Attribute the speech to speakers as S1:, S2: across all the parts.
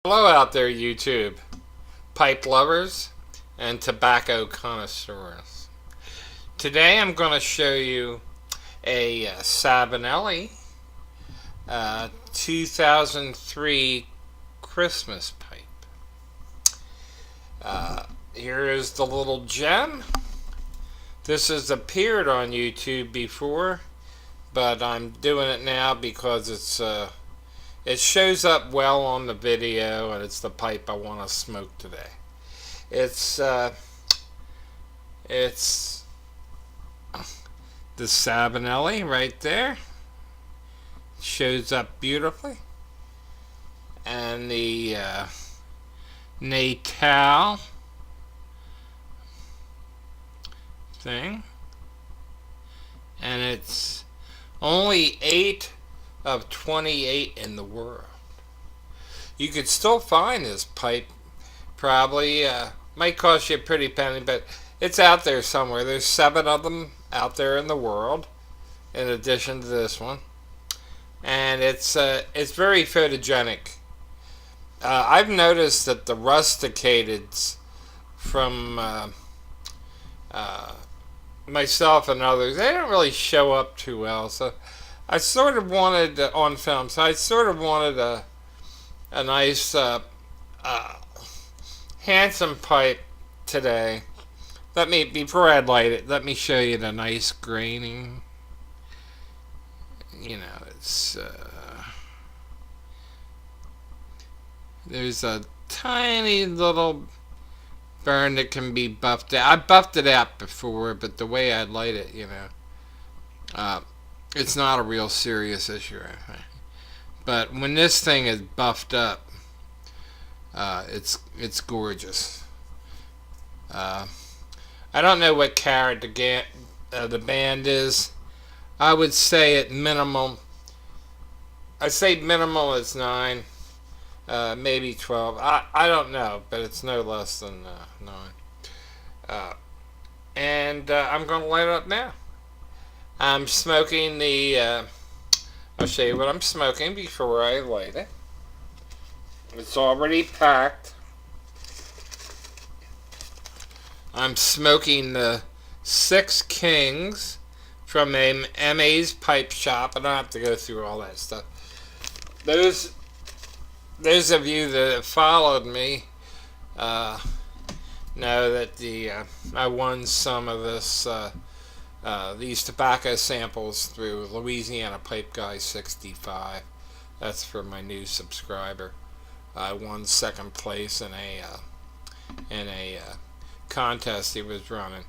S1: Hello out there, YouTube, pipe lovers and tobacco connoisseurs. Today I'm going to show you a Savinelli 2003 Christmas pipe. Here is the little gem. This has appeared on YouTube before, but I'm doing it now because it shows up well on the video, and it's the pipe I want to smoke today. It's it's the Savinelli right there. Shows up beautifully, and the Natal thing, and it's only 8 of 28 in the world. You could still find this pipe. Probably might cost you a pretty penny, but it's out there somewhere. There's 7 of them out there in the world, in addition to this one, and it's very photogenic. I've noticed that the rusticateds from myself and others, they don't really show up too well. So I sort of wanted on film. So I sort of wanted a nice handsome pipe today. Before I light it, let me show you the nice graining. You know, there's a tiny little burn that can be buffed out. I buffed it out before, but the way I light it, it's not a real serious issue, I think. But when this thing is buffed up, it's gorgeous. I don't know what carat the band is. I would say at minimum. I say minimal is 9, maybe 12. I don't know, but it's no less than 9. And I'm going to light it up now. I'm smoking the. I'll show you what I'm smoking before I light it. It's already packed. I'm smoking the 6 Kings from MA's Pipe Shop. I don't have to go through all that stuff. Those of you that have followed me know that I won some of these tobacco samples through Louisiana Pipe Guy 65. That's for my new subscriber. I won second place in a contest he was running,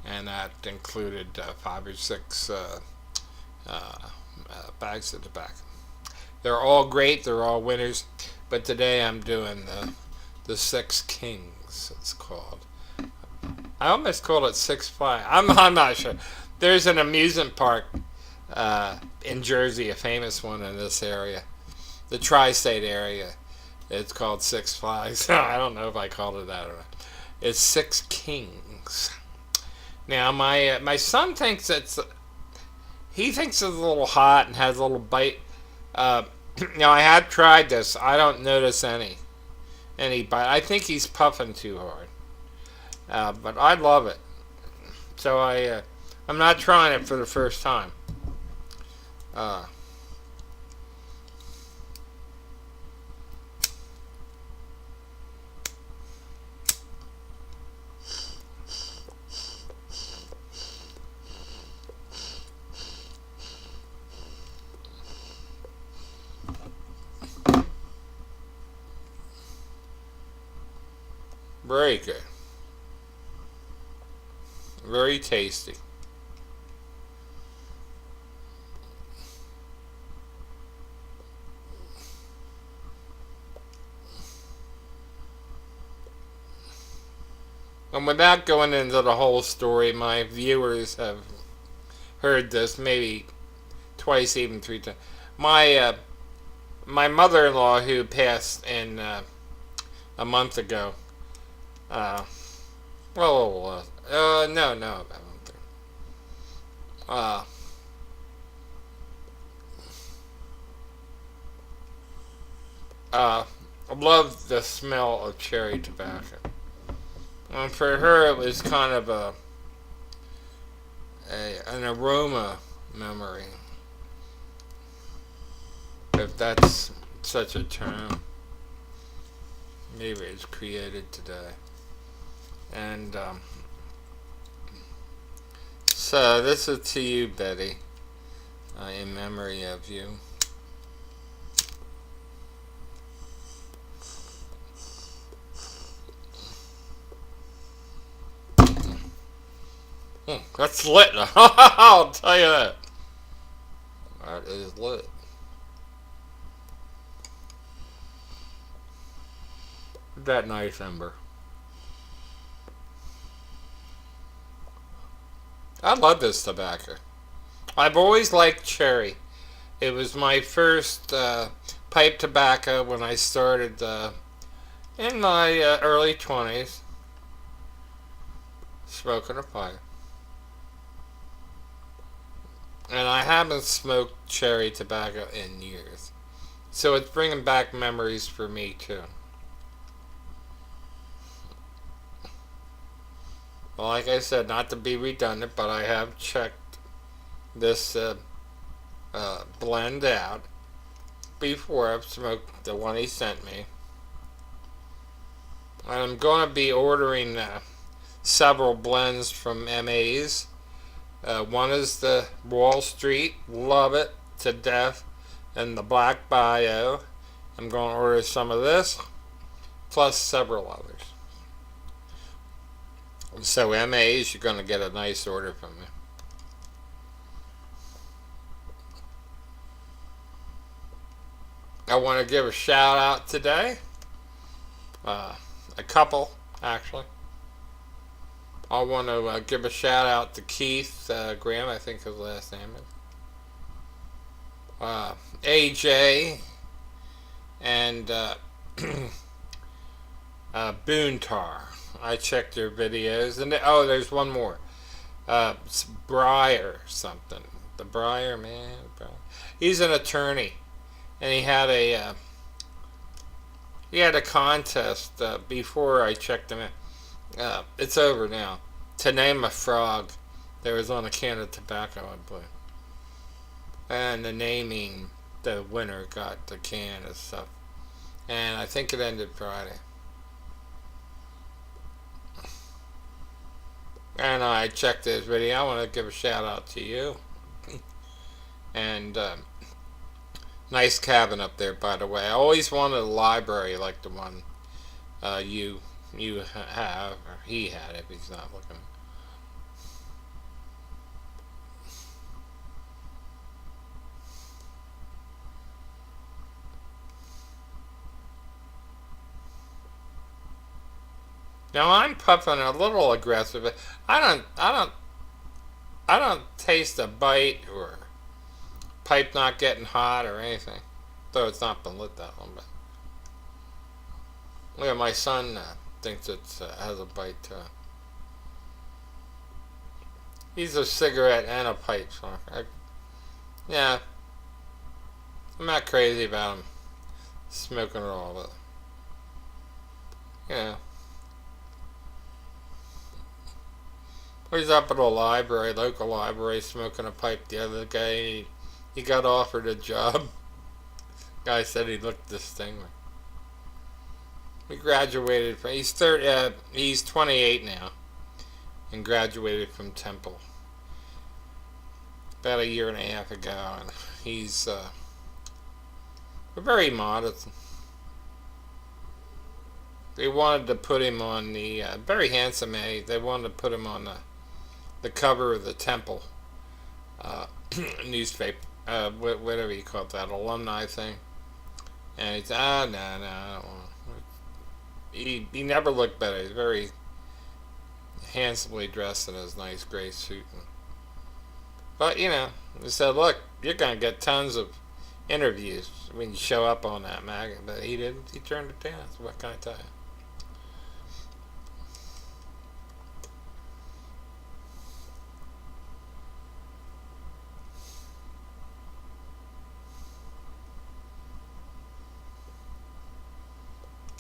S1: and that included 5 or 6 bags of tobacco. They're all great. They're all winners. But today I'm doing the 6 Kings. It's called. I almost called it 6 Flags. I'm not sure. There's an amusement park in Jersey, a famous one in this area, the tri-state area. It's called 6 Flags. I don't know if I called it that or not. It's 6 Kings. Now my son thinks he thinks it's a little hot and has a little bite. Now I have tried this. I don't notice any bite. I think he's puffing too hard. But I love it. So I'm not trying it for the first time. Very good. Very tasty. And without going into the whole story, my viewers have heard this maybe twice, even 3 times. My mother-in-law, who passed in a month ago, no, about a month ago. Uh, loved the smell of cherry tobacco. And for her, it was kind of an aroma memory, if that's such a term. Maybe it's created today. And so this is to you, Betty, in memory of you. That's lit. I'll tell you that. That is lit. That nice ember. I love this tobacco. I've always liked cherry. It was my first pipe tobacco when I started in my early 20s smoking a pipe. And I haven't smoked cherry tobacco in years. So it's bringing back memories for me too. Well, like I said, not to be redundant, but I have checked this blend out before I've smoked the one he sent me. And I'm going to be ordering several blends from MA's. One is the Wall Street, love it to death, and the Black Bio. I'm going to order some of this, plus several others. So MA's, you're going to get a nice order from me. I want to give a shout out today. A couple, actually. I want to give a shout out to Keith Graham, I think his last name is. AJ and Boontar. I checked their videos. And there's one more. It's Breyer something. The Breyer man. He's an attorney. And he had a contest before I checked him in. It's over now. To name a frog that was on a can of tobacco, I believe. And the winner got the can and stuff. And I think it ended Friday. And I checked his video. I want to give a shout out to you. And nice cabin up there, by the way. I always wanted a library like the one you have, or he had if he's not looking. Now I'm puffing a little aggressive. I don't taste a bite or pipe not getting hot or anything. Though it's not been lit that long, but yeah, my son thinks it has a bite to it. He's a cigarette and a pipe smoker. Yeah, I'm not crazy about him smoking at all, but yeah. I was up at a local library, smoking a pipe the other day. He got offered a job. Guy said he looked distinguished. He graduated from. He's 28 now, and graduated from Temple about a year and a half ago. And he's very modest. They wanted to put him on the very handsome man. They wanted to put him on the cover of the Temple newspaper, whatever you call that, alumni thing. And he's no, I don't want. He never looked better. He's very handsomely dressed in his nice gray suit. But he said, look, you're gonna get tons of interviews when you show up on that magazine. But he didn't. He turned it down. So what can I tell you?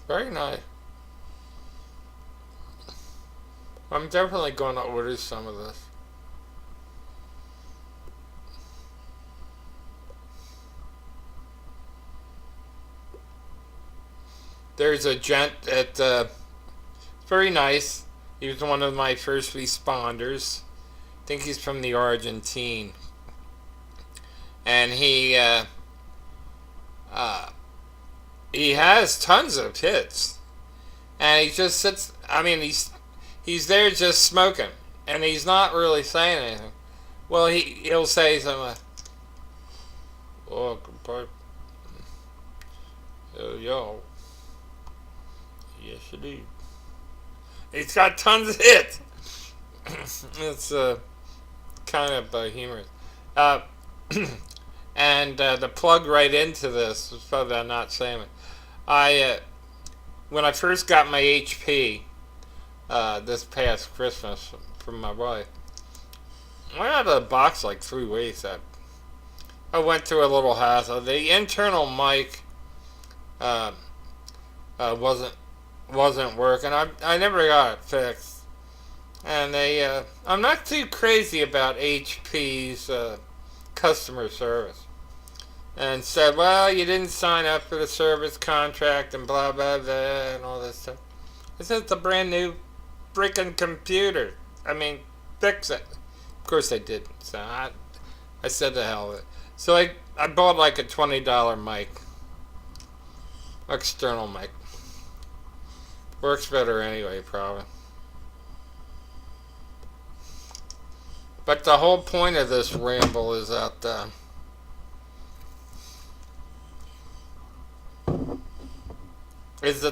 S1: Very nice. I'm definitely going to order some of this. There's a gent at, very nice. He was one of my first responders. I think he's from the Argentine. And uh, he has tons of hits. And he just sits, I mean, he's there just smoking. And he's not really saying anything. Well, he'll say something like, oh, yo, yes indeed. He's got tons of hits. It's kind of humorous. Uh, and the plug right into this was probably I'm not saying it. When I first got my HP this past Christmas from my wife, I had a box like 3 weeks. I went through a little hassle. The internal mic uh, wasn't working. I never got it fixed, and I'm not too crazy about HP's customer service. And said, well, you didn't sign up for the service contract and blah blah blah and all this stuff. I said it's a brand new freaking computer. I mean, fix it. Of course they didn't. So I said the hell with it. So I bought like a $20 mic, external mic. Works better anyway, probably. But the whole point of this ramble is that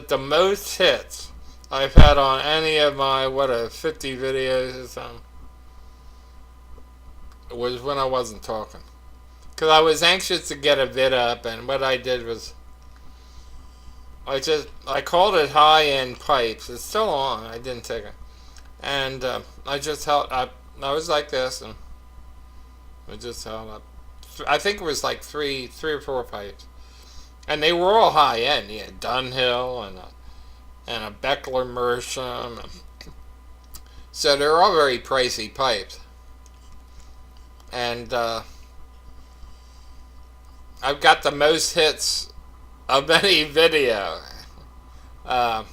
S1: the most hits I've had on any of my 50 videos or something was when I wasn't talking, because I was anxious to get a vid up, and what I did was I called it high-end pipes. It's still on. I didn't take it, and I just held up. I was like this, and I just held up. I think it was like three or four pipes. And they were all high end. You had Dunhill and a Beckler Mersham. So they're all very pricey pipes. And I've got the most hits of any video. I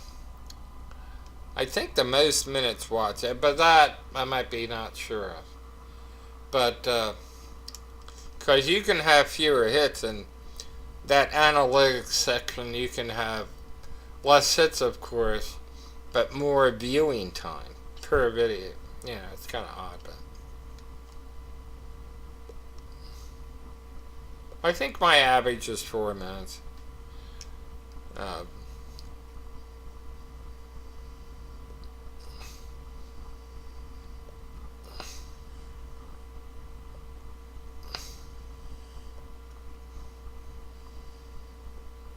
S1: think the most minutes watched, but that I might be not sure of. But because you can have fewer hits and that analytics section, you can have less hits, of course, but more viewing time per video. Yeah, it's kind of odd, but I think my average is 4 minutes.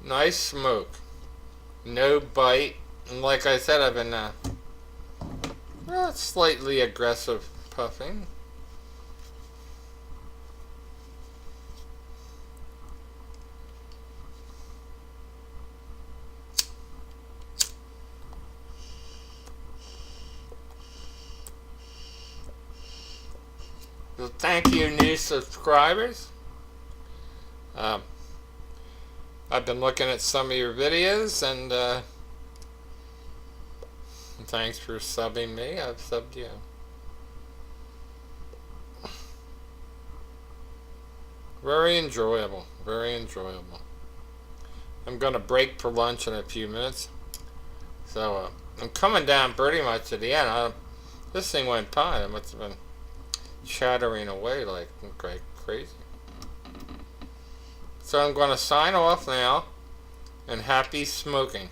S1: Nice smoke. No bite. And like I said, I've been slightly aggressive puffing. So thank you, new subscribers. I've been looking at some of your videos, and thanks for subbing me. I've subbed you. Very enjoyable. Very enjoyable. I'm going to break for lunch in a few minutes. So I'm coming down pretty much to the end. This thing went by. I must have been chattering away like crazy. So I'm going to sign off now, and happy smoking.